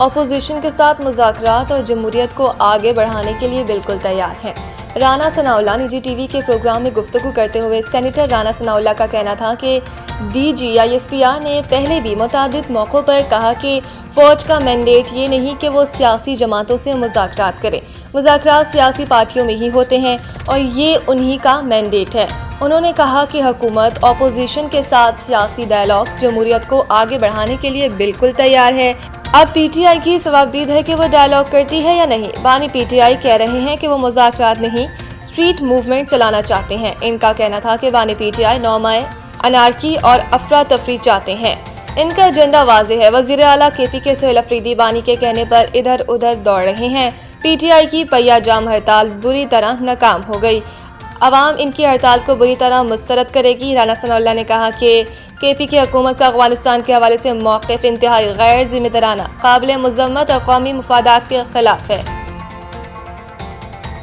Opposition کے ساتھ مذاکرات اور جمہوریت کو آگے بڑھانے کے لیے بالکل تیار ہیں۔ رانا ثناءاللہ نجی ٹی وی کے پروگرام میں گفتگو کرتے ہوئے سینیٹر رانا ثناءاللہ کا کہنا تھا کہ D G I S P R نے پہلے بھی متعدد موقعوں پر کہا کہ فوج کا مینڈیٹ یہ نہیں کہ وہ سیاسی جماعتوں سے مذاکرات کرے، مذاکرات سیاسی پارٹیوں میں ہی ہوتے ہیں اور یہ انہی کا مینڈیٹ ہے۔ انہوں نے کہا کہ حکومت اپوزیشن کے ساتھ سیاسی ڈائیلاگ جمہوریت کو آگے بڑھانے کے لیے بالکل تیار ہے۔ اب پی ٹی آئی کی ثوابدید ہے کہ وہ ڈائیلاگ کرتی ہے یا نہیں۔ بانی پی ٹی آئی کہہ رہے ہیں کہ وہ مذاکرات نہیں، اسٹریٹ موومنٹ چلانا چاہتے ہیں۔ ان کا کہنا تھا کہ بانی پی ٹی آئی نومائے انارکی اور افراتفری چاہتے ہیں۔ ان کا ایجنڈا واضح ہے۔ وزیر اعلیٰ کے پی کے سہیل افریدی بانی کے کہنے پر ادھر ادھر دوڑ رہے ہیں۔ پی ٹی آئی کی پہیہ جام ہڑتال بری طرح ناکام ہو گئی، عوام ان کی ہڑتال کو بری طرح مسترد کرے گی۔ رانا ثناءاللہ نے کہا کہ پی کی حکومت کا افغانستان کے حوالے سے موقف انتہائی غیر ذمہ دارانہ، قابل مذمت اور قومی مفادات کے خلاف ہے۔